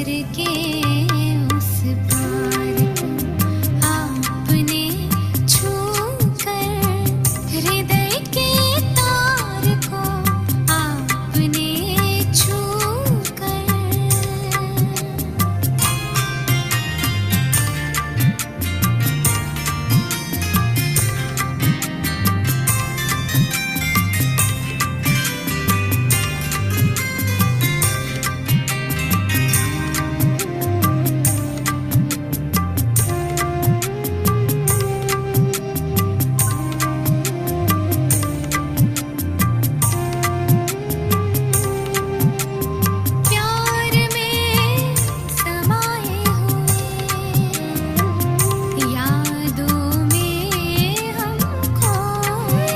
के उस पार को आपने छू कर, हृदय के तार को आपने छू कर। प्यार में समाए हुए, यादों में हम खोए।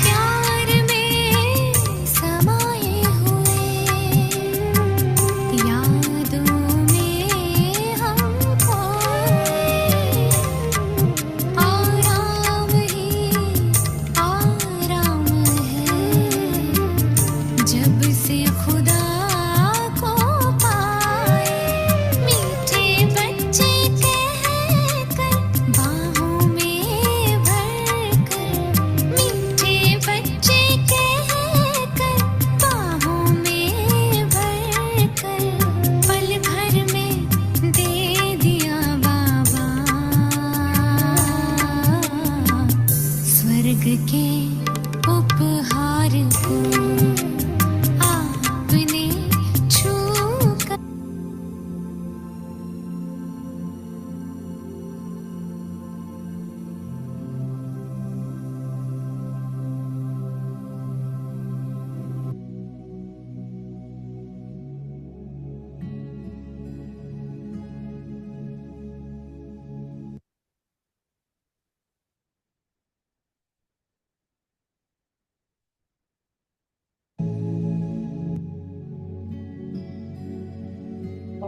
प्यार में समाए हुए, यादों में हम खोए। आराम ही आराम है, जब से खुदा को पाए। मीठे बच्चे कहकर बाहों में भरकर, मीठे बच्चे कहकर बाहों में भरकर, पल भर में दे दिया बाबा स्वर्ग के उपहार को आपने छू कर।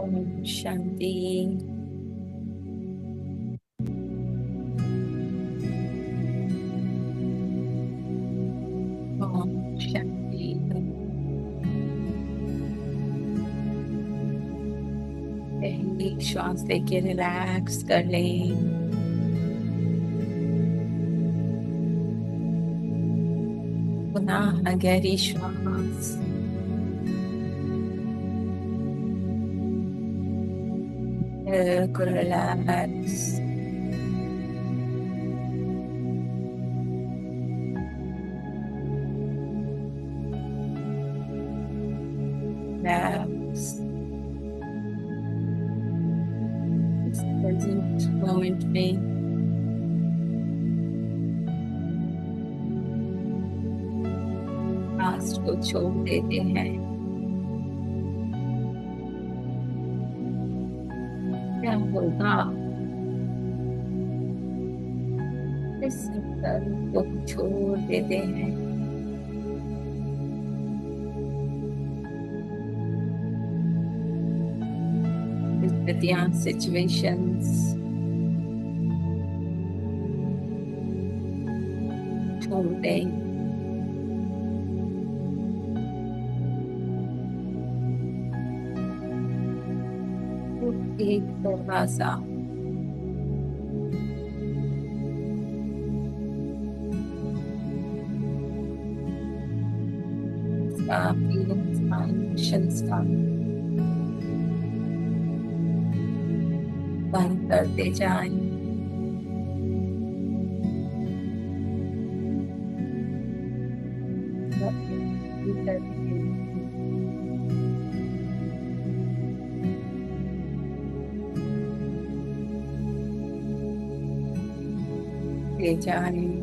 ओम शांति। ओम शांति। पहली श्वास लेके रिलैक्स कर लें। पुनः गहरी श्वास। बिल्कुल रिलैक्स। रिलैक्स। इस प्रेजेंट मोमेंट में पास्ट को छोड़ देते हैं। क्या होगा इस सब को छोड़ देते हैं। स्थितियां, सिचुएशंस छोड़ दें। एक दरवाजा फीलिंग्स का, इमोशंस का बंद करते जाएं। ले जाएं।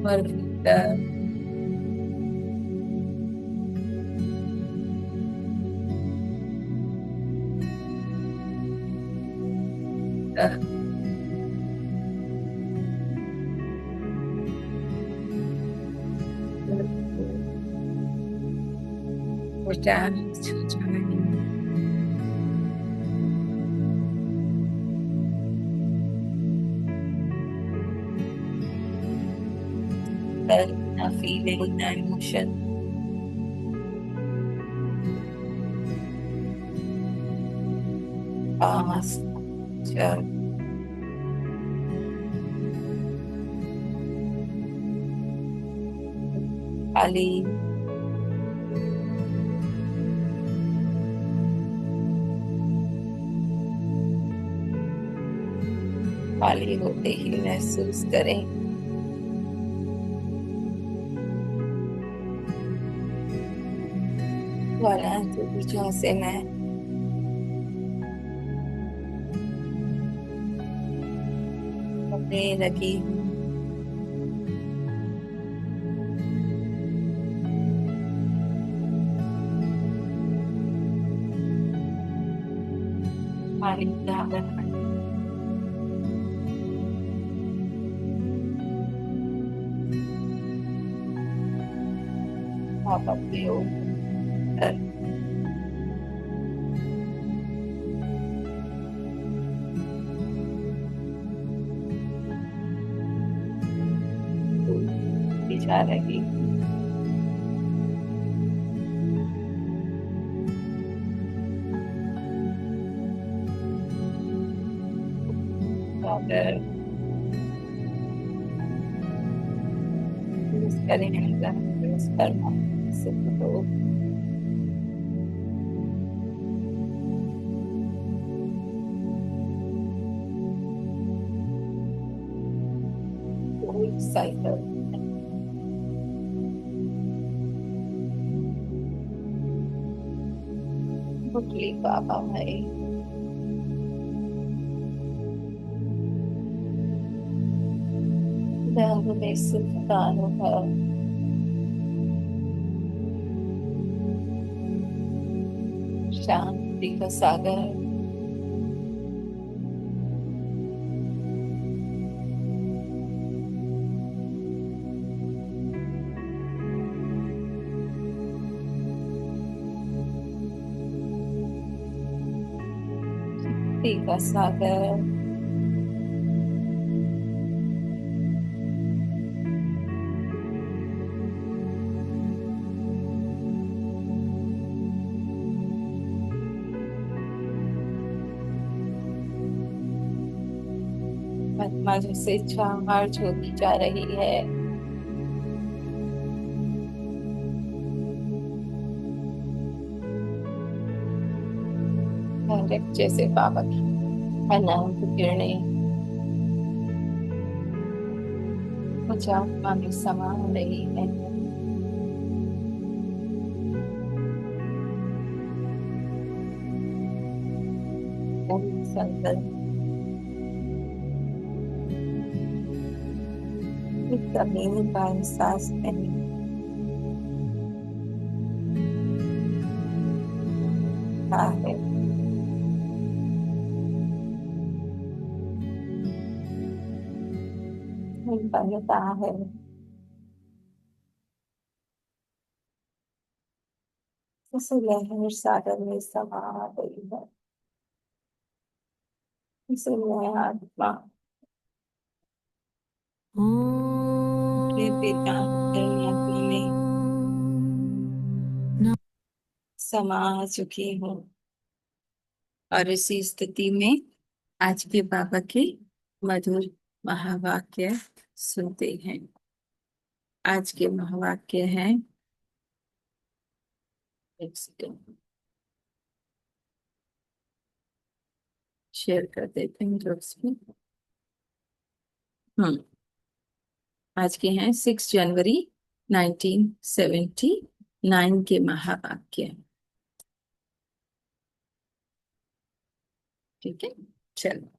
और भीतर relaxed हो जाएं। felt, na feeling, na emotion. Past, future, खाली खाली होते ही महसूस करें। वाला ऊर्जा से मैं भरने लगी हूँ। पानी का बना पापा के ऊपर जा रही हूँ। अगर यूज करेंगे यूज करना सिर्फ तो कोई साइकिल बुकली पापा भाई रंग में सुख का अनुभव शांति का सागर शांति का सागर आत्मा जैसे चार होती जा रही है। डायरेक्ट जैसे बाबा की अनंत किरणें मुझ आत्मा में समा रही है। संकल्प कमी का एहसास नहीं है। बनता है जैसे लहर सागर में समा गई है। इसे मैं आत्मा अपने पिता परमात्मा में समा चुकी हूँ। और इसी स्थिति में आज के बाबा के मधुर महावाक्य सुनते हैं। आज के महावाक्य हैं, एक सेकंड शेयर कर देते हैं ग्रुप्स में। आज के हैं 6 जनवरी 1979 के महावाक्य। ठीक है, चलो।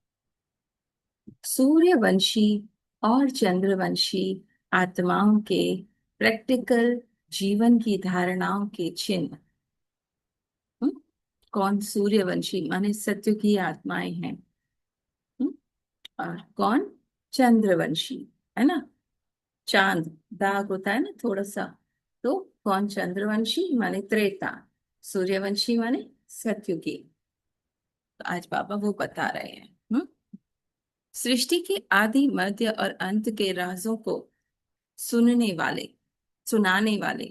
सूर्यवंशी और चंद्रवंशी आत्माओं के प्रैक्टिकल जीवन की धारणाओं के चिन्ह। हम्म, कौन सूर्यवंशी माने सत्य की आत्माएं हैं। हम्म, और कौन चंद्रवंशी, है ना। चांद दाग होता है ना थोड़ा सा, तो कौन चंद्रवंशी माने त्रेता, सूर्यवंशी माने सत्युगी। तो आज बाबा वो बता रहे हैं। सृष्टि के आदि मध्य और अंत के राजों को सुनने वाले, सुनाने वाले।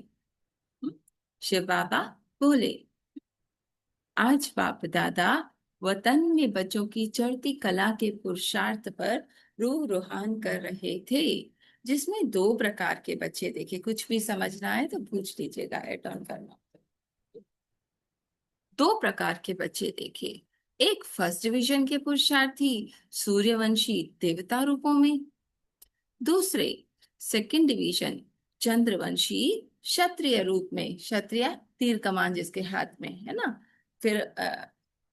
हम्म, शिव बाबा बोले, आज बाप दादा वतन में बच्चों की चढ़ती कला के पुरुषार्थ पर रूह रुहान कर रहे थे, जिसमें दो प्रकार के बच्चे देखे। कुछ भी समझना है तो पूछ लीजिएगा, एड ऑन करना। दो प्रकार के बच्चे देखे। एक फर्स्ट डिवीजन के पुरुषार्थी सूर्यवंशी देवता रूपों में, दूसरे सेकंड डिवीजन चंद्रवंशी क्षत्रिय रूप में। क्षत्रिय तीर कमान जिसके हाथ में है ना। फिर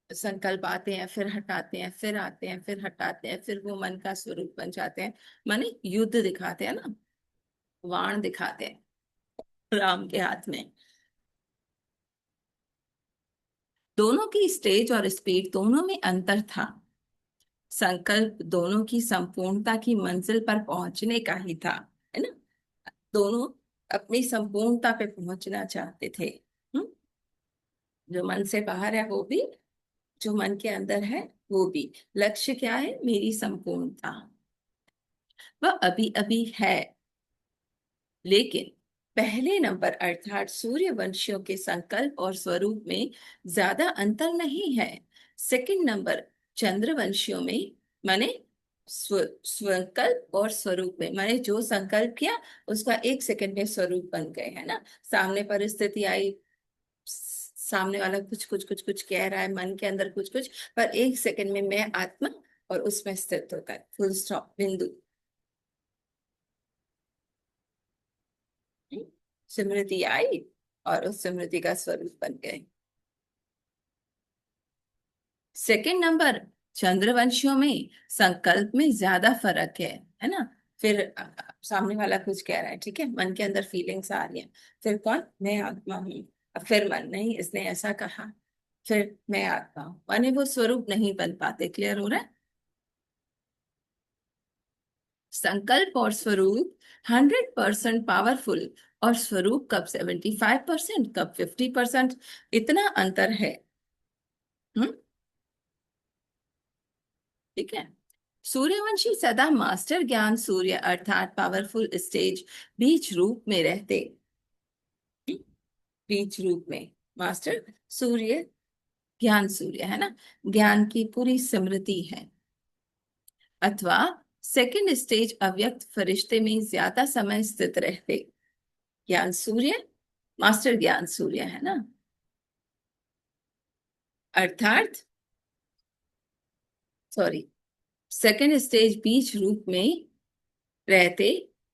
संकल्प आते हैं, फिर हटाते हैं, फिर आते हैं, फिर हटाते हैं, फिर वो मन का स्वरूप बन जाते हैं। माने युद्ध दिखाते हैं ना, वाण दिखाते हैं राम के हाथ में। दोनों की स्टेज और स्पीड दोनों में अंतर था। संकल्प दोनों की संपूर्णता की मंजिल पर पहुंचने का ही था, है ना। दोनों अपनी संपूर्णता पे पहुंचना चाहते थे। हम्म? जो मन से बाहर है वो भी, जो मन के अंदर है वो भी। लक्ष्य क्या है? मेरी संपूर्णता। वह अभी अभी है, लेकिन पहले नंबर अर्थात सूर्यवंशियों के संकल्प और स्वरूप में ज्यादा अंतर नहीं है। सेकंड नंबर चंद्रवंशियों में, माने संकल्प और स्वरूप में, माने जो संकल्प किया उसका एक सेकंड में स्वरूप बन गए, है ना। सामने परिस्थिति आई, सामने वाला कुछ कुछ कुछ कुछ कह रहा है, मन के अंदर कुछ कुछ, पर एक सेकंड में मैं आत्मा और उसमें स्थित होता है, फुल स्टॉप, बिंदु। स्मृति आई और उस स्मृति का स्वरूप बन गए। सेकंड नंबर चंद्रवंशियों में संकल्प में ज्यादा फर्क है ना। फिर सामने वाला कुछ कह रहा है, ठीक है, मन के अंदर फीलिंग्स आ रही हैं। फिर कौन? मैं आत्मा हूँ। अब फिर मन, नहीं इसने ऐसा कहा, फिर मैं आत्मा हूँ, माने वो स्वरूप नहीं बन पाते। क्लियर हो रहा है? संकल्प और स्वरूप 100% पावरफुल, और स्वरूप कब 75%, कब 50%, इतना अंतर है। हम्म, ठीक है। सूर्यवंशी सदा मास्टर ज्ञान सूर्य अर्थात पावरफुल स्टेज बीच रूप में रहते। बीच रूप में मास्टर सूर्य, ज्ञान सूर्य है ना, ज्ञान की पूरी स्मृति है। अथवा सेकंड स्टेज अव्यक्त फरिश्ते में ज्यादा समय स्थित रहते। ज्ञान सूर्य, मास्टर ज्ञान सूर्य है ना, अर्थात सॉरी, सेकंड स्टेज बीच रूप में रहते,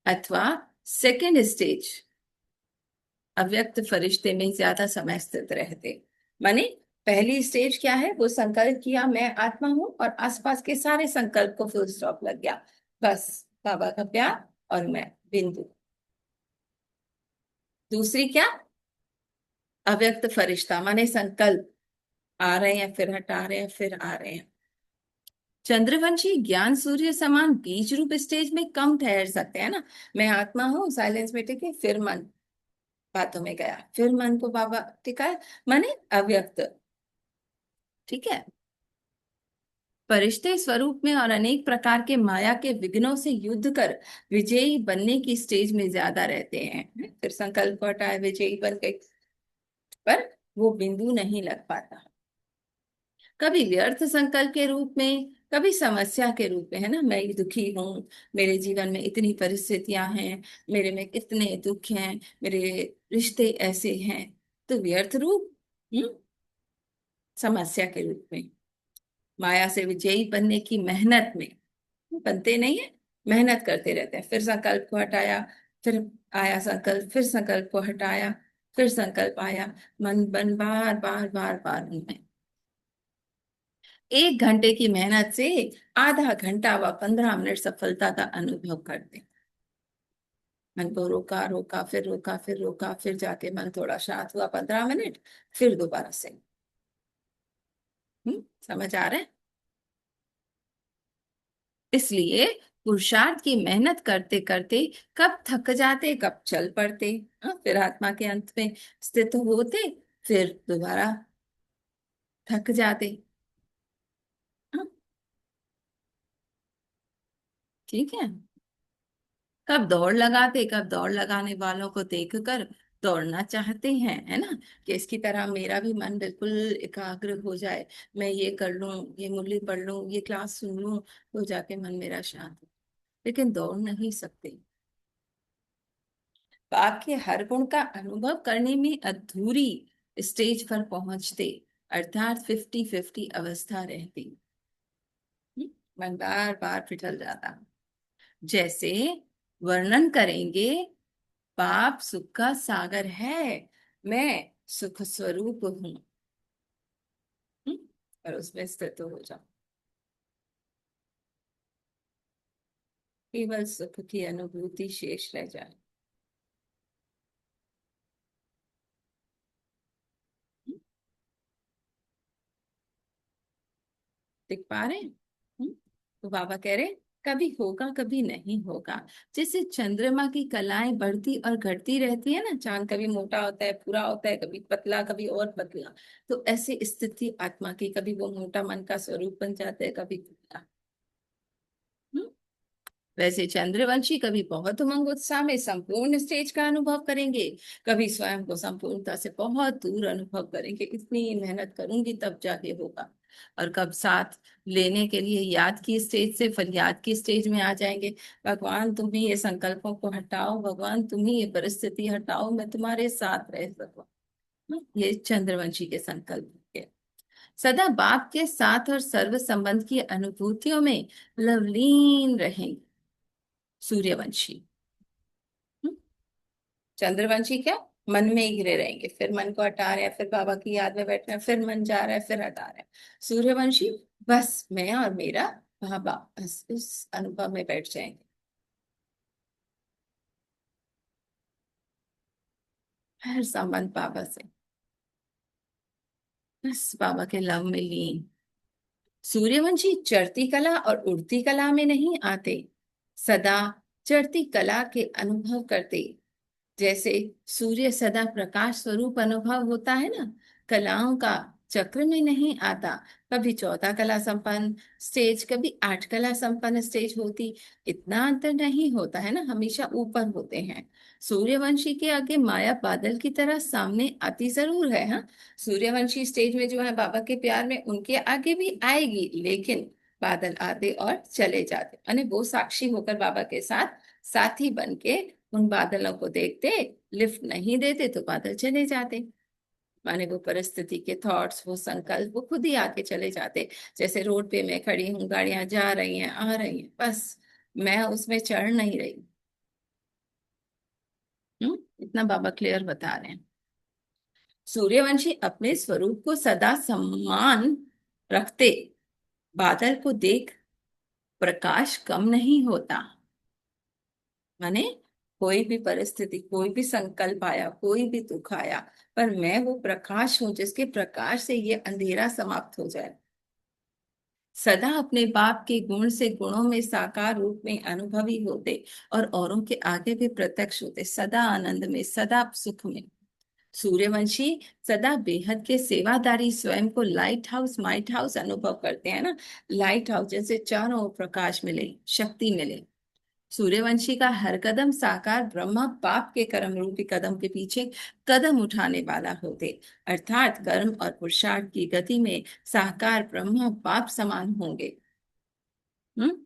अथवा सेकंड स्टेज अव्यक्त फरिश्ते में ज्यादा समय स्थित रहते। माने पहली स्टेज क्या है? वो संकल्प किया मैं आत्मा हूं और आसपास के सारे संकल्प को फुल स्टॉप लग गया, बस बाबा का प्यार और मैं, बिंदु। दूसरी क्या? अव्यक्त फरिश्ता, माने संकल्प आ रहे हैं, फिर हटा रहे हैं, फिर आ रहे हैं। चंद्रवंशी ज्ञान सूर्य समान बीज रूप स्टेज में कम ठहर सकते हैं ना। मैं आत्मा हूँ, साइलेंस में टिके, फिर मन बातों में गया, फिर मन को बाबा टिका, माने अव्यक्त। ठीक है। परिश्ते स्वरूप में और अनेक प्रकार के माया के विघ्नों से युद्ध कर विजयी बनने की स्टेज में ज्यादा रहते हैं। फिर संकल्प को हटाए, विजयी बन गए, पर वो बिंदु नहीं लग पाता। कभी व्यर्थ संकल्प के रूप में, कभी समस्या के रूप में, है ना। मैं दुखी हूँ, मेरे जीवन में इतनी परिस्थितियां हैं, मेरे में कितने दुख हैं, मेरे रिश्ते ऐसे हैं, तो व्यर्थ रूप। समस्या के रूप में माया से विजयी बनने की मेहनत में, बनते नहीं है, मेहनत करते रहते हैं। फिर संकल्प को हटाया, फिर आया संकल्प, फिर संकल्प को हटाया, फिर संकल्प आया, मन बन बार बार बार बार उनमें। 1 घंटे की मेहनत से आधा घंटा व 15 मिनट सफलता का अनुभव करते हैं। मन को रोका, रोका, फिर रोका, फिर रोका, फिर जाके मन थोड़ा शांत हुआ 15 मिनट, फिर दोबारा से। समझ आ रहा है? इसलिए पुरुषार्थ की मेहनत करते करते कब थक जाते, कब चल पड़ते। फिर आत्मा के अंत में स्थित होते, फिर दोबारा थक जाते। हाँ, ठीक है। कब दौड़ लगाते, कब दौड़ लगाने वालों को देखकर दौड़ना चाहते हैं, है ना, कि इसकी तरह मेरा भी मन बिल्कुल एकाग्र हो जाए, मैं ये कर लूं, ये मुरली पढ़ लूं, ये क्लास सुन लूं, तो जाके मन मेरा शांत हो। लेकिन दौड़ नहीं सकते। पाप के हर गुण का अनुभव करने में अधूरी स्टेज पर पहुंचते, अर्थात 50-50 अवस्था रहती। हम्म, मन बार बार फिसल जाता। जैसे वर्णन करेंगे, पाप सुख का सागर है, मैं सुख स्वरूप हूँ। और उसमें स्थित हो जाओ, केवल सुख की अनुभूति शेष रह जाए। देख पा रहे हैं? तो बाबा कह रहे, कभी होगा कभी नहीं होगा। जैसे चंद्रमा की कलाएं बढ़ती और घटती रहती है ना, चांद कभी मोटा होता है, पूरा होता है, कभी पतला, कभी और पतला। तो ऐसी स्थिति आत्मा की, कभी वो मोटा मन का स्वरूप बन जाता है, कभी पतला। हम्म? वैसे चंद्रवंशी कभी बहुत उमंग उत्साह में संपूर्ण स्टेज का अनुभव करेंगे, कभी स्वयं को संपूर्णता से बहुत दूर अनुभव करेंगे, इतनी मेहनत करूंगी तब जाके होगा। और कब साथ लेने के लिए याद की स्टेज से फरियाद की स्टेज में आ जाएंगे, भगवान तुम ही ये संकल्पों को हटाओ, भगवान तुम ही ये परिस्थिति हटाओ, मैं तुम्हारे साथ रह सकूं। ये चंद्रवंशी के संकल्प है। सदा बाप के साथ और सर्व संबंध की अनुभूतियों में लवलीन रहेंगे, सूर्यवंशी। हम्म? चंद्रवंशी क्या, मन में ही घिरे रहेंगे, फिर मन को हटा रहे हैं, फिर बाबा की याद में बैठ रहे हैं, फिर मन जा रहा है, फिर हटा रहे हैं। सूर्यवंशी बस मैं और मेरा बाबा, बस इस अनुभव में बैठ जाएंगे। हर संबंध बाबा से, बस बाबा के लव में लीन। सूर्यवंशी चढ़ती कला और उड़ती कला में नहीं आते, सदा चढ़ती कला के अनुभव करते। जैसे सूर्य सदा प्रकाश स्वरूप अनुभव होता है ना, कलाओं का चक्र में नहीं आता। कभी 14 कला संपन्न स्टेज, कभी 8 कला संपन्न स्टेज होती, इतना अंतर नहीं होता है ना, हमेशा ऊपर होते हैं। सूर्यवंशी के आगे माया बादल की तरह सामने आती जरूर है, हाँ। सूर्यवंशी स्टेज में जो है बाबा के प्यार में, उनके आगे भी आएगी, लेकिन बादल आते और चले जाते, यानी वो साक्षी होकर बाबा के साथ साथी बन के उन बादलों को देखते, लिफ्ट नहीं देते तो बादल चले जाते। माने वो परिस्थिति के थॉट्स, वो संकल्प, वो खुद ही आके चले जाते। जैसे रोड पे मैं खड़ी हूँ, गाड़ियां जा रही हैं, आ रही हैं, बस मैं उसमें चढ़ नहीं रही। इतना बाबा क्लियर बता रहे हैं। सूर्यवंशी अपने स्वरूप को सदा सम्मान रखते, बादल को देख प्रकाश कम नहीं होता। माने कोई भी परिस्थिति, कोई भी संकल्प आया, कोई भी दुख आया, पर मैं वो प्रकाश हूं जिसके प्रकाश से ये अंधेरा समाप्त हो जाए। सदा अपने बाप के गुण से गुणों में साकार रूप में अनुभवी होते, और औरों के आगे भी प्रत्यक्ष होते, सदा आनंद में, सदा सुख में। सूर्यवंशी सदा बेहद के सेवादारी, स्वयं को लाइट हाउस माइट हाउस अनुभव करते हैं ना। लाइट हाउस जैसे चारों ओर प्रकाश मिले, शक्ति मिले। सूर्यवंशी का हर कदम साकार ब्रह्मा पाप के कर्म रूपी कदम के पीछे कदम उठाने वाला होते, अर्थात कर्म और पुरुषार्थ की गति में साकार ब्रह्मा पाप समान होंगे। हम्म,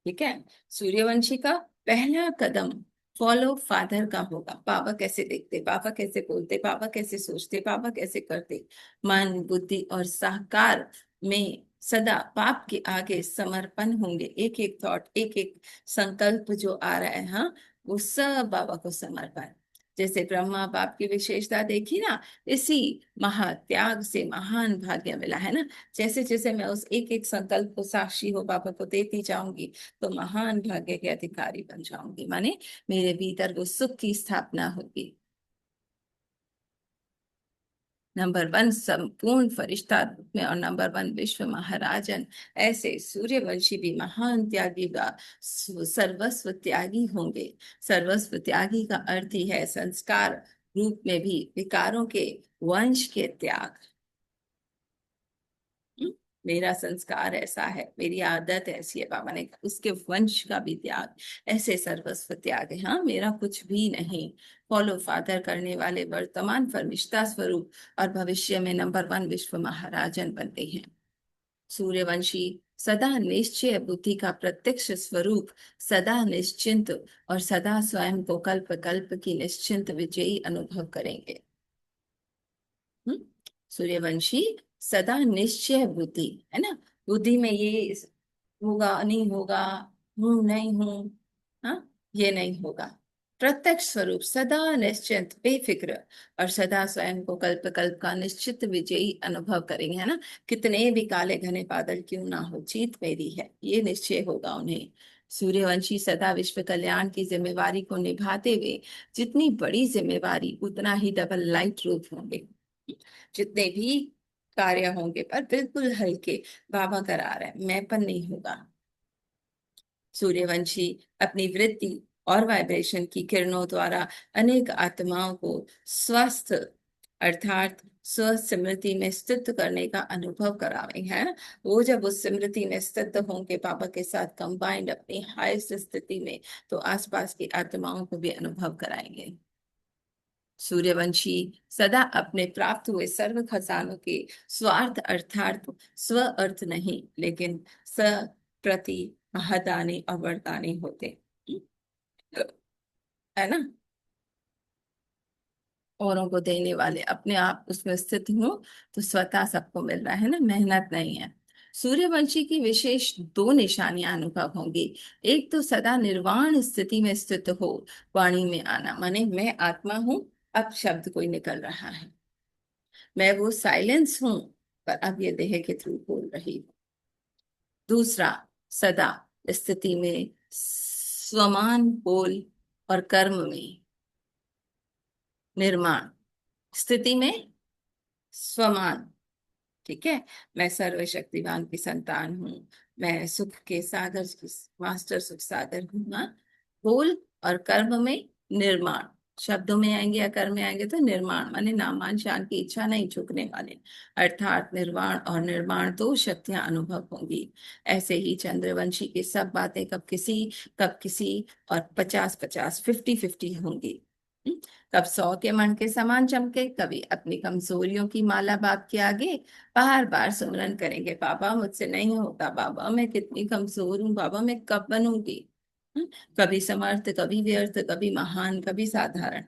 ठीक है। सूर्यवंशी का पहला कदम फॉलो फादर का होगा। बाबा कैसे देखते, बाबा कैसे बोलते, बाबा कैसे सोचते, बाबा कैसे करते, मन बुद्धि और साकार में सदा पाप के आगे समर्पण होंगे। एक एक थॉट, एक एक संकल्प जो आ रहा है, हाँ, वो सब बाबा को समर्पण। जैसे ब्रह्मा बाप की विशेषता देखी ना, इसी महात्याग से महान भाग्य मिला है ना। जैसे जैसे मैं उस एक एक संकल्प को साक्षी हो बाबा को देती जाऊंगी, तो महान भाग्य के अधिकारी बन जाऊंगी, माने मेरे भीतर वो सुख की स्थापना होगी। नंबर 1 संपूर्ण फरिश्ता रूप में, और नंबर 1 विश्व महाराजन। ऐसे सूर्यवंशी भी महान त्यागी का सर्वस्व त्यागी होंगे। सर्वस्व त्यागी का अर्थ ही है संस्कार रूप में भी विकारों के वंश के त्याग। मेरा संस्कार ऐसा है, मेरी आदत ऐसी है, बाबा ने कहा उसके वंश का भी त्याग, ऐसे सर्वस्व त्याग है। हाँ, मेरा कुछ भी नहीं। फॉलो फादर करने वाले वर्तमान फरिश्ता स्वरूप और भविष्य में नंबर वन विश्व महाराजन बनते हैं। सूर्यवंशी सदा निश्चय बुद्धि का प्रत्यक्ष स्वरूप, सदा निश्चिंत और सदा स्वयं को कल्प कल्प की निश्चिंत विजयी अनुभव करेंगे। हम्म? सूर्यवंशी सदा निश्चय बुद्धि, है ना, बुद्धि में ये होगा नहीं होगा, हूं नहीं हूं, हाँ, ये नहीं होगा। प्रत्यक्ष स्वरूप सदा निश्चिंत बेफिक्र और सदा स्वयं को कल्प कल्प का निश्चित विजयी अनुभव करेंगे, है ना। कितने भी काले घने बादल क्यों ना हो, जीत मेरी है, ये निश्चय होगा उन्हें। सूर्यवंशी सदा विश्व कल्याण की जिम्मेवारी को निभाते हुए, जितनी बड़ी जिम्मेवारी उतना ही डबल लाइट रूप होंगे। जितने भी कार्य होंगे पर बिल्कुल हल्के, बाबा करा रहे हैं, मैं पर नहीं होगा। सूर्यवंशी अपनी वृत्ति और वाइब्रेशन की किरणों द्वारा अनेक आत्माओं को स्वस्थ अर्थात स्व स्मृति में स्थित करने का अनुभव करावे हैं। वो जब उस स्मृति में स्थित होंगे बाबा के साथ कंबाइंड अपनी हाईएस्ट स्थिति में, तो आसपास की आत्माओं को भी अनुभव कराएंगे। सूर्यवंशी सदा अपने प्राप्त हुए सर्व खजानों के स्वार्थ अर्थात स्व अर्थ नहीं, लेकिन स प्रति महदानी और वरदानी होते, है ना, औरों को देने वाले, अपने आप उसमें स्थित हो तो स्वतः सबको मिल रहा है ना, मेहनत नहीं है। सूर्यवंशी की विशेष दो निशानियां अनुभव होंगी। एक तो सदा निर्वाण स्थिति में स्थित हो, वाणी में आना, माने मैं आत्मा हूं, अब शब्द कोई निकल रहा है, मैं वो साइलेंस हूं, पर अब ये देह के थ्रू बोल रही हूँ। दूसरा, सदा स्थिति में स्वमान बोल और कर्म में निर्माण, स्थिति में स्वमान, ठीक है, मैं सर्वशक्तिवान की संतान हूँ, मैं सुख के सागर की मास्टर सुख सागर हूँ ना। बोल और कर्म में निर्माण, शब्दों में आएंगे या कर्म में आएंगे तो निर्माण, माने नामान शान की इच्छा नहीं झुकने वाले, अर्थात निर्वाण और निर्माण दो शक्तियां अनुभव होंगी। ऐसे ही चंद्रवंशी की सब बातें कब किसी और 50-50 50-50 होंगी। कब 100 के मन के समान चमके, कभी अपनी कमजोरियों की माला बाप के आगे बार बार सुमरन करेंगे, बाबा मुझसे नहीं होता, बाबा मैं कितनी कमजोर हूँ, बाबा मैं कब बनूंगी। हम्म, कभी समर्थ, कभी व्यर्थ, कभी महान, कभी साधारण।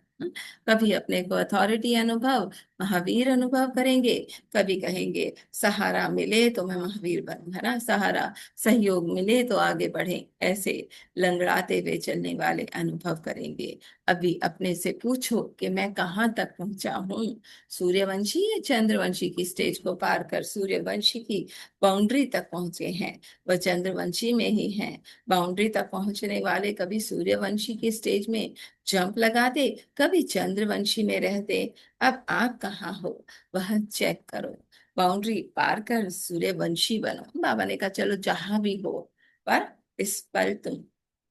कभी अपने को अथॉरिटी अनुभव, महावीर अनुभव करेंगे, कभी कहेंगे सहारा मिले तो मैं महावीर बनूं, है ना, सहारा सहयोग मिले तो आगे बढ़े, ऐसे लंगड़ाते हुए चलने वाले अनुभव करेंगे। अभी अपने से पूछो कि मैं कहाँ तक पहुंचा हूँ। सूर्यवंशी या चंद्रवंशी की स्टेज को पार कर सूर्यवंशी की बाउंड्री तक पहुंचे हैं, वह चंद्रवंशी में ही हैं। बाउंड्री तक पहुंचने वाले कभी सूर्यवंशी की स्टेज में जंप लगाते, कभी चंद्रवंशी में रहते। अब आप कहाँ हो वह चेक करो, बाउंड्री पार कर सूर्यवंशी बनो। बाबा ने कहा चलो जहां भी हो, पर इस पल तुम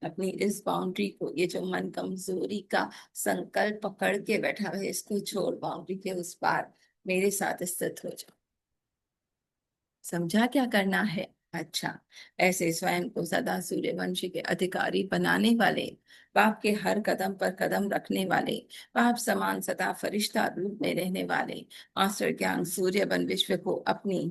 अपनी इस बाउंड्री को, ये जो मन कमजोरी का संकल्प पकड़ के बैठा है, इसको छोड़ बाउंड्री के उस पार मेरे साथ स्थित हो जाओ। समझा क्या करना है? अच्छा, ऐसे स्वयं को सदा सूर्यवंशी के अधिकारी बनाने वाले, बाप के हर कदम पर कदम रखने वाले, बाप समान सदा फरिश्ता रूप में रहने वाले मास्टर ज्ञान सूर्य बन विश्व को अपनी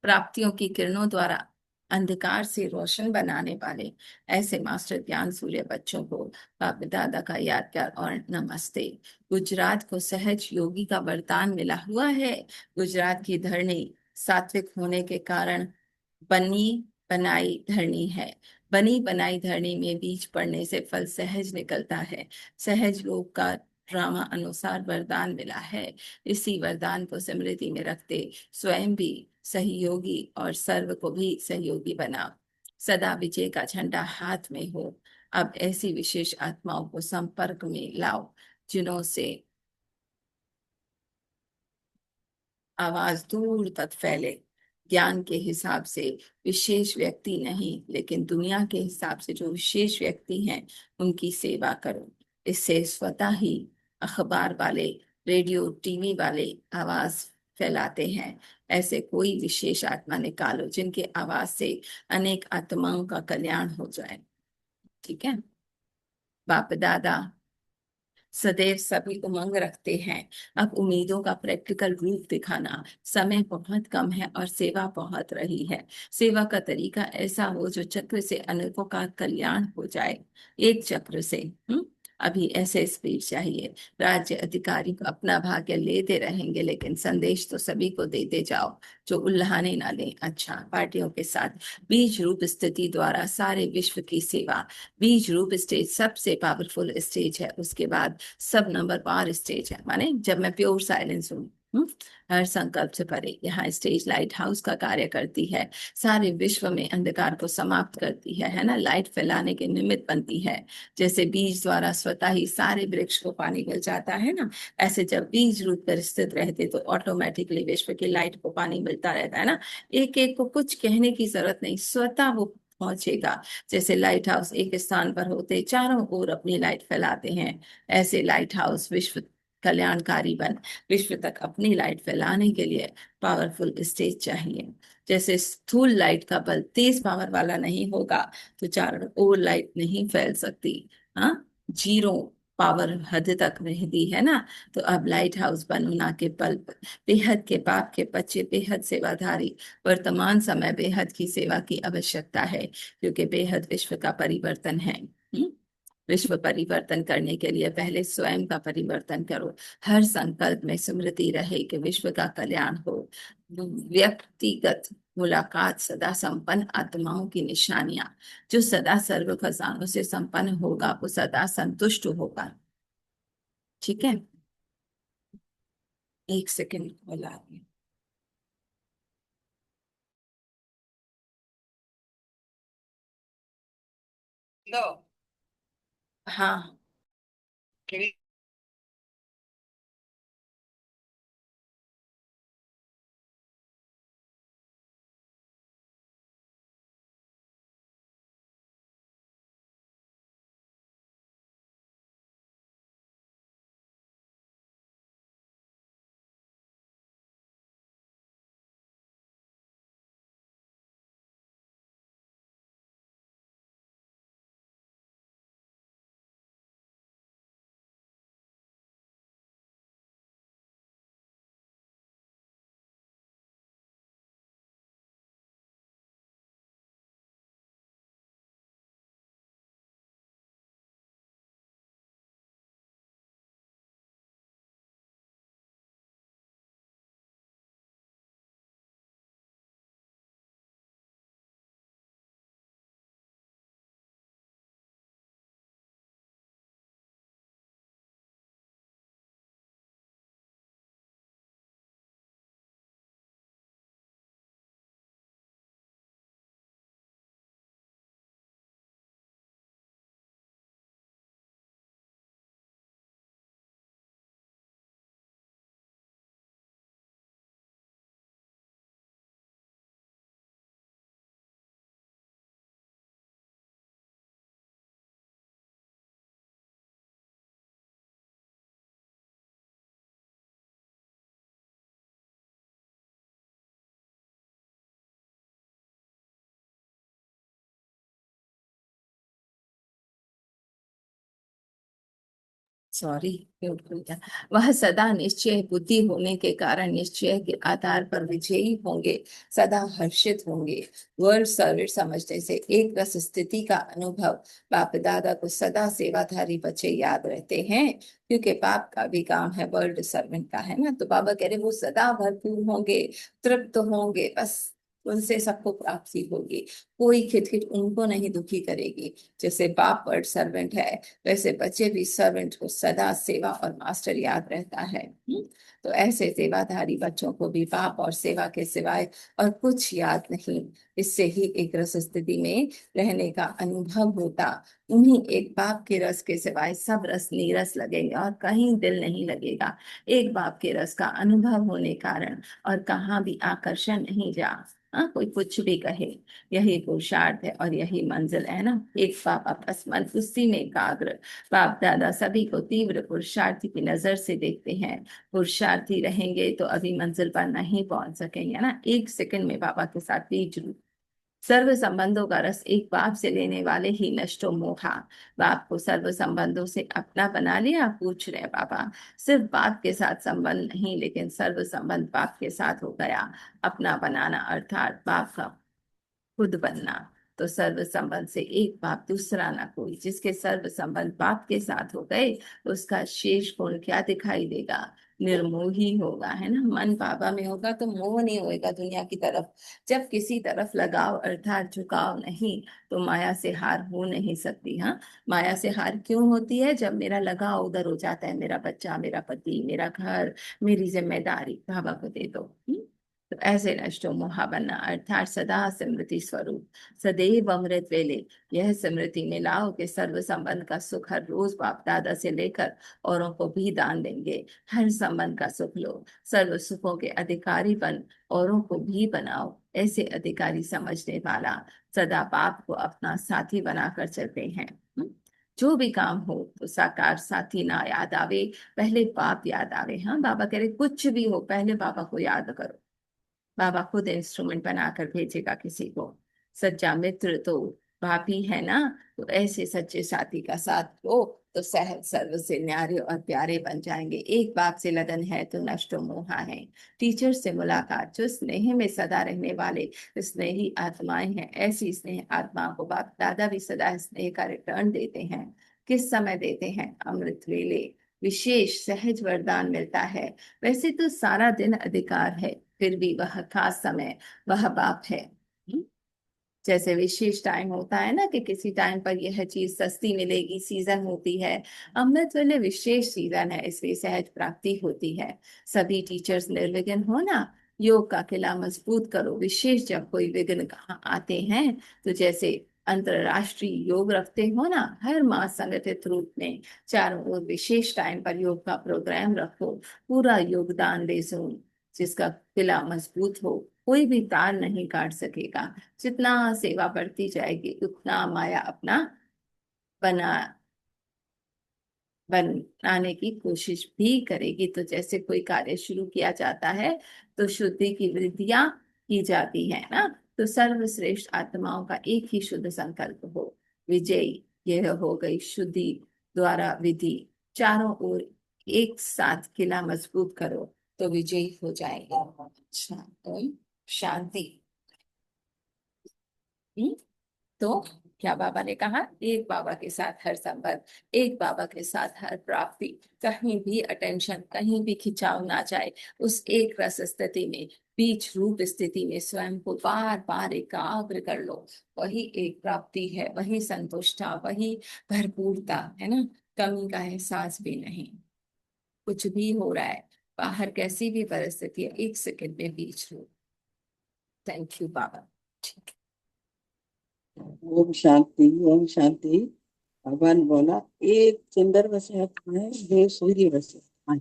प्राप्तियों की किरणों द्वारा अंधकार से रोशन बनाने वाले, ऐसे मास्टर ज्ञान सूर्य बच्चों को बाप दादा का याद प्यार और नमस्ते। गुजरात को सहज योगी का वरदान मिला हुआ है। गुजरात की धरनी सात्विक होने के कारण बनी बनाई धरनी है। बनी बनाई धरनी में बीज पड़ने से फल सहज निकलता है। सहज योग का ड्रामा अनुसार वरदान मिला है। इसी वरदान को स्मृति में रखते स्वयं भी सहयोगी और सर्व को भी सहयोगी बनाओ। सदा विजय का झंडा हाथ में हो। अब ऐसी विशेष आत्माओं को संपर्क में लाओ जिन्हों से आवाज दूर तक फैले। ज्ञान के हिसाब से विशेष व्यक्ति नहीं, लेकिन दुनिया के हिसाब से जो विशेष व्यक्ति हैं उनकी सेवा करो। इससे स्वतः ही अखबार वाले रेडियो टीवी वाले आवाज फैलाते हैं, ऐसे कोई विशेष आत्मा निकालो जिनके आवाज से अनेक आत्माओं का कल्याण हो जाए। ठीक है। बाप दादा सदैव सभी उमंग रखते हैं। अब उम्मीदों का प्रैक्टिकल रूप दिखाना। समय बहुत कम है और सेवा बहुत रही है। सेवा का तरीका ऐसा हो जो चक्र से अनेकों का कल्याण हो जाए। एक चक्र से। अभी ऐसे स्पीड चाहिए। राज्य अधिकारी को अपना भाग्य लेते रहेंगे, लेकिन संदेश तो सभी को देते जाओ जो उल्हाने ना लें। अच्छा, पार्टियों के साथ बीज रूप स्थिति द्वारा सारे विश्व की सेवा। बीज रूप स्टेज सबसे पावरफुल स्टेज है, उसके बाद सब नंबर पार स्टेज है, माने जब मैं प्योर साइलेंस हूँ। हर संकल्प से परे यहाँ स्टेज लाइट हाउस का कार्य करती है। सारे विश्व में अंधकार को समाप्त करती है ना, लाइट फैलाने के निमित्त बनती है। जैसे बीज द्वारा स्वतः ही सारे वृक्ष को पानी मिल जाता है ना, ऐसे जब बीज रूप पर स्थित रहते तो ऑटोमेटिकली विश्व की लाइट को पानी मिलता रहता है ना। एक एक को कुछ कहने की जरूरत नहीं, स्वतः वो पहुंचेगा। जैसे लाइट हाउस एक स्थान पर होते चारों ओर अपनी लाइट फैलाते हैं, ऐसे लाइट हाउस विश्व कल्याणकारी बन विश्व तक अपनी लाइट फैलाने के लिए पावरफुल स्टेज चाहिए। जैसे स्थूल लाइट का बल तेज पावर वाला नहीं होगा तो चारों ओर लाइट नहीं फैल सकती। हाँ, जीरो पावर हद तक रहती है ना। तो अब लाइट हाउस बनना के पल बेहद के बाप के बच्चे बेहद सेवाधारी। वर्तमान समय बेहद की सेवा की आवश्यकता है, क्योंकि बेहद विश्व का परिवर्तन है। विश्व परिवर्तन करने के लिए पहले स्वयं का परिवर्तन करो। हर संकल्प में स्मृति रहे कि विश्व का कल्याण हो। व्यक्तिगत मुलाकात सदा संपन्न आत्माओं की निशानियां। जो सदा सर्व खजानों से संपन्न होगा वो सदा संतुष्ट होगा। ठीक है। एक सेकंड बोला आपने। लो। हाँ। सॉरी, म्यूट हो गया। वह सदा निश्चय बुद्धि होने के कारण निश्चय के आधार पर विजयी होंगे, सदा हर्षित होंगे। वर्ल्ड सर्विस समझने से एक रस स्थिति का अनुभव। बाप दादा को सदा सेवाधारी बच्चे याद रहते हैं, क्योंकि बाप का भी काम है वर्ल्ड सर्वेंट का, है ना। तो बाबा कह रहे वो सदा भरपूर होंगे, तृप्त होंगे, बस उनसे सबको प्राप्ति होगी। कोई खिटखिट उनको नहीं दुखी करेगी। जैसे बाप वर्ल्ड सर्वेंट है, वैसे बच्चे भी सर्वेंट को सदा सेवा और मास्टर याद रहता है। तो ऐसे सेवाधारी बच्चों को भी बाप और सेवा के सिवाय और कुछ याद नहीं। इससे ही एक रस स्थिति में रहने का अनुभव होता। उन्हीं एक बाप के रस के सिवाय सब रस नीरस लगेंगे और कहीं दिल नहीं लगेगा। एक बाप के रस का अनुभव होने कारण और कहाँ भी आकर्षण नहीं जा। हाँ, कोई कुछ भी कहे, यही पुरुषार्थ है और यही मंजिल है ना। एक बाबा बस मन उसी में एकाग्र। बाप दादा सभी को तीव्र पुरुषार्थी की नजर से देखते हैं। पुरुषार्थी रहेंगे तो अभी मंजिल पर नहीं पहुंच सकेंगे ना। एक सेकंड में बाबा के साथ बीज रूप। सर्व संबंधों का रस एक बाप से लेने वाले ही नष्टो मोहा। बाप को सर्व संबंधों से अपना बना लिया। पूछ रहे बाबा, सिर्फ बाप के साथ संबंध नहीं, लेकिन सर्व संबंध बाप के साथ हो गया। अपना बनाना अर्थात बाप का खुद बनना। तो सर्व संबंध से एक बाप दूसरा ना कोई। जिसके सर्व संबंध बाप के साथ हो गए, उसका शेष गुण क्या दिखाई देगा? निर्मोही होगा, है ना। मन बाबा में होगा तो मोह नहीं होएगा दुनिया की तरफ। जब किसी तरफ लगाव अर्थात झुकाव नहीं, तो माया से हार हो नहीं सकती। हाँ, माया से हार क्यों होती है? जब मेरा लगाव उधर हो जाता है, मेरा बच्चा, मेरा पति, मेरा घर, मेरी जिम्मेदारी बाबा को दे दो। तो ऐसे नष्टो मोहा बनना अर्थात सदा स्मृति स्वरूप, सदैव अमृत वेले। यह स्मृति में लाओ कि सर्व संबंध का सुख हर रोज बाप दादा से लेकर औरों को भी दान देंगे। हर संबंध का सुख लो, सर्व सुखों के अधिकारी बन, औरों को भी बनाओ ऐसे अधिकारी समझने वाला। सदा बाप को अपना साथी बनाकर चलते हैं। जो भी काम हो तो साकार साथी ना याद आवे, पहले बाप याद आवे। हाँ, बाबा कह रहे कुछ भी हो पहले बाबा को याद करो। बाबा खुद इंस्ट्रूमेंट बनाकर भेजेगा किसी को। सच्चा मित्र तो बाप ही है ना। तो ऐसे सच्चे साथी का साथ लो, तो सहज सर्व से न्यारे और प्यारे बन जाएंगे। एक बाप से लगन है तो नष्टो मोहा है। टीचर से मुलाकात, जो स्नेह में सदा रहने वाले स्नेही आत्माएं हैं, ऐसी स्नेह आत्मा को बाप दादा भी सदा स्नेह का रिटर्न देते हैं। किस समय देते हैं? अमृत वेले विशेष सहज वरदान मिलता है। वैसे तो सारा दिन अधिकार है, फिर भी वह खास समय वह बाप है। जैसे विशेष टाइम होता है ना कि किसी टाइम पर यह चीज सस्ती मिलेगी, सीजन होती है। अमृत वेले विशेष सीजन है, इसलिए सहज प्राप्ति होती है। सभी टीचर्स निर्विघ्न हो ना। योग का किला मजबूत करो। विशेष जब कोई विघ्न कहाँ आते हैं, तो जैसे अंतरराष्ट्रीय योग रखते हो ना, हर माह संगठित रूप में चारों ओर विशेष टाइम पर योग का प्रोग्राम रखो। पूरा योगदान दे जोन, जिसका किला मजबूत हो, कोई भी तार नहीं काट सकेगा। जितना सेवा बढ़ती जाएगी उतना माया अपना बना बनाने की कोशिश भी करेगी। तो जैसे कोई कार्य शुरू किया जाता है तो शुद्धि की वृद्धियां की जाती है ना। तो सर्वश्रेष्ठ आत्माओं का एक ही शुद्ध संकल्प हो, विजयी। यह हो गई शुद्धि द्वारा विधि। चारों ओर एक साथ किला मजबूत करो तो विजयी हो जाएंगे। अच्छा, ओम शांति। हम्म? तो क्या बाबा ने कहा? एक बाबा के साथ हर संबंध, एक बाबा के साथ हर प्राप्ति। कहीं भी अटेंशन, कहीं भी खिंचाव ना जाए। उस एक रस स्थिति में, बीच रूप स्थिति में स्वयं को बार बार एकाग्र कर लो। वही एक प्राप्ति है, वही संतुष्टता, वही भरपूरता है ना। कमी का एहसास भी नहीं। कुछ भी हो रहा है बाहर, कैसी भी परिस्थिति है, एक सेकंड में बीच रूप। थैंक यू बाबा। ठीक ओम शांति, ओम शांति। भगवान बोला, एक चंद्र वसे आत्मा है, दो सूर्य वसे आत्मा है।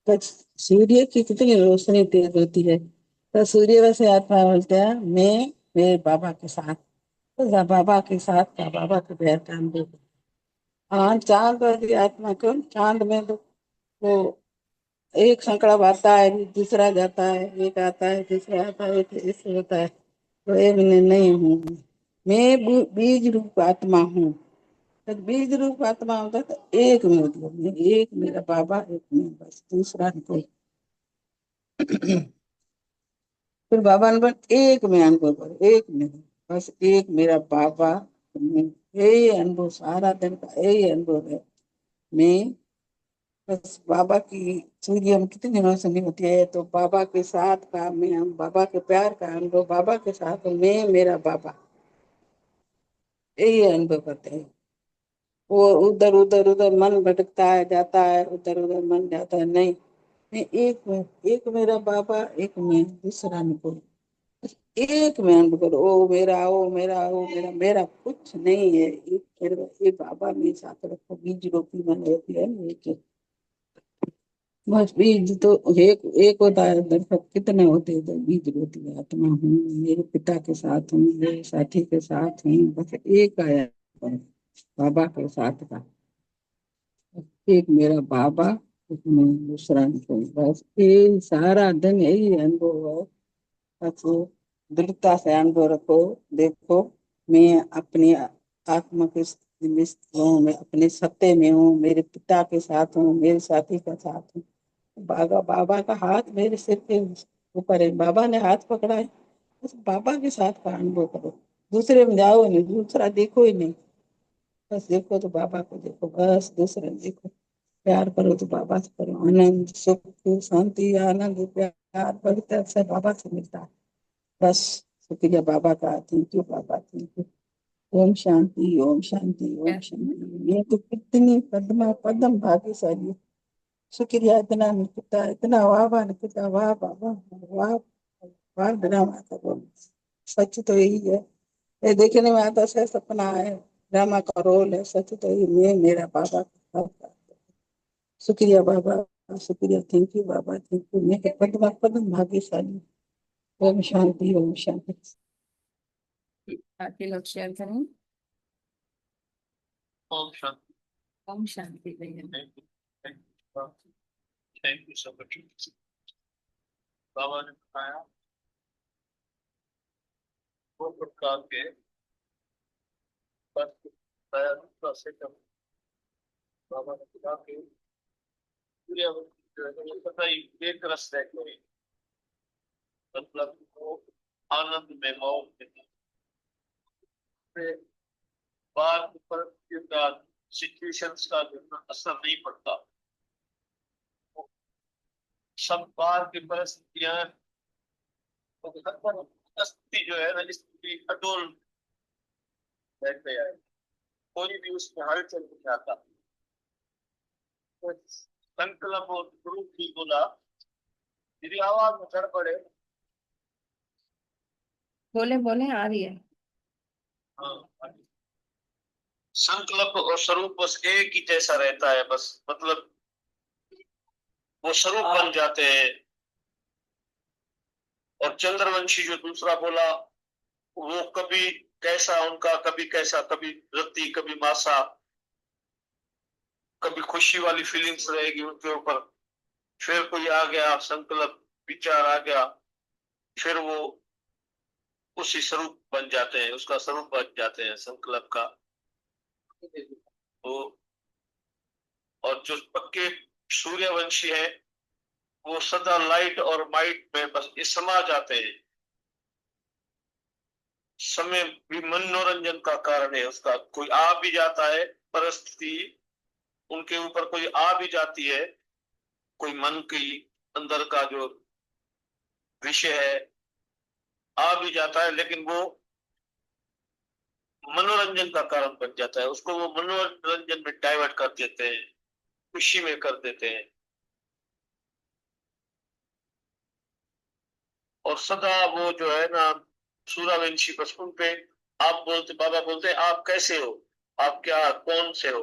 तो सूर्य की कितनी रोशनी तेज होती है। तो सूर्य वसे आत्मा बोलते हैं मैं मेरे बाबा के साथ। तो बाबा के साथ का बाबा के पैर काम दे। हाँ, चांद वाली आत्मा को चांद में तो वो एक संकड़ा आता है, दूसरा जाता है, एक आता है, दूसरा आता है, ऐसे होता है। तो ये मैं नहीं हूँ। मैं बीज रूप आत्मा हूँ। तो बीज रूप आत्मा होता है तो एक में मतलब मैं, एक मेरा बाबा, एक मैं, बस दूसरा नहीं कोई। फिर बाबा ने बोला एक में अनुभव करो, एक में, बस एक मेरा बाबा। मैं यही अनुभव, सारा दिन का यही अनुभव है। मैं बस बाबा की सूर्य में कितनी रोशनी होती है, तो बाबा के साथ का मैं, हम बाबा के प्यार का अनुभव, बाबा के साथ मैं मेरा बाबा, यही अनुभव करते हैं। वो उधर उधर उधर मन भटकता है, जाता है, उधर उधर मन जाता है, नहीं। मैं एक में, एक मेरा बाबा, एक में, दूसरा नहीं कोई। एक में अनुभव करो, ओ मेरा मेरा कुछ नहीं है। एक मेरा ये बाबा मेरे साथ रखो, बीज रोपी मन होती है ना, एक बस बीज तो एक एक होता है, दरखत कितने होते हैं, तो बीज होती है। आत्मा हूँ, मेरे पिता के साथ हूँ, मेरे साथी के साथ हूँ, बस एक आया बाबा के साथ का। एक मेरा बाबा, उसमें दूसरा नहीं कोई, बस ये सारा दिन यही अनुभव है। बस वो दृढ़ता से अनुभव रखो। देखो, मैं अपनी आत्मा के निमित्त हूँ, मैं अपने सत्य में हूँ, मेरे पिता के साथ हूँ, मेरे साथी के साथ हूँ। बाबा बाबा का हाथ मेरे सिर के ऊपर है, बाबा ने हाथ पकड़ा है, बस बाबा के साथ का अनुभव करो। दूसरे में जाओ नहीं, दूसरा देखो ही नहीं, बस देखो तो बाबा को देखो, बस दूसरे में देखो। प्यार करो तो बाबा से करो, आनंद सुख शांति आनंद प्यार पवित्र से बाबा से मिलता है। बस शुक्रिया बाबा का, थैंक यू बाबा, थैंक यू। ओम शांति, ओम शांति, ओम शांति। ये तो कितनी पद्मा पद्म भाग्यशाली हूँ। शुक्रिया, इतना निकटा, इतना वाह वाह निकटा, वाह बाबा, वाह वाह ड्रामा का रोल। सच तो यही है, ये देखने में आता है सपना है, ड्रामा का रोल है, सच तो यही मैं मेरा बाबा का था। शुक्रिया बाबा, शुक्रिया, थैंक यू बाबा, थैंक यू। मैं तो पद्मा पद्म भाग्यशाली हूँ। ओम शांति, ओम शांति। बाकी लोग शेयर करें। ओम शांति। ओम शांति भैया। Thank you so much. बाबा ने बताया दो प्रकार के पद बताया, दूसरा से कम। बाबा ने कहा कि सूर्य पता ही एक रस रह गए, मतलब वो आनंद में मौन में बार पर सिचुएशंस का असर नहीं पड़ता। सब बार की परिस्थितियां अस्थि जो है ना, इसकी अडोल बैठ गया है, कोई भी उसमें हलचल नहीं आता। तो संकल्प और गुरु की बोला, यदि आवाज में चढ़ पड़े, बोले बोले आ रही है। हाँ, संकल्प और स्वरूप बस एक ही जैसा रहता है, बस मतलब वो स्वरूप बन जाते हैं। और चंद्रवंशी जो दूसरा बोला, वो कभी कैसा उनका, कभी कैसा, कभी रत्ती, कभी मासा, कभी खुशी वाली फीलिंग्स रहेगी उनके ऊपर, फिर कोई आ गया संकल्प विचार आ गया, फिर वो उसी स्वरूप बन जाते हैं, उसका स्वरूप बन जाते हैं संकल्प का। वो और जो पक्के सूर्यवंशी है, वो सदा लाइट और माइट में बस ये समा जाते हैं। समय भी मनोरंजन का कारण है उसका, कोई आ भी जाता है, परिस्थिति उनके ऊपर कोई आ भी जाती है, कोई मन की अंदर का जो विषय है आ भी जाता है, लेकिन वो मनोरंजन का कारण बन जाता है, उसको वो मनोरंजन में डाइवर्ट कर देते हैं, खुशी में कर देते हैं। और सदा वो जो है ना सूर्यवंशी, बस उन पे आप बोलते, बाबा बोलते आप कैसे हो, आप क्या कौन से हो,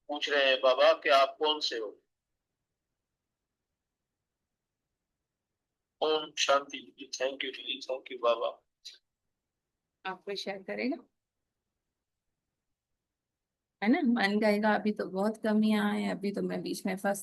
पूछ रहे हैं बाबा कि आप कौन से हो। ओम शांति जी, थैंक यू जी, थैंक यू बाबा। आप कोई शेयर करेगा? है ना, मन गएगा। अभी तो बहुत कमियां हैं, अभी तो मैं बीच में फंस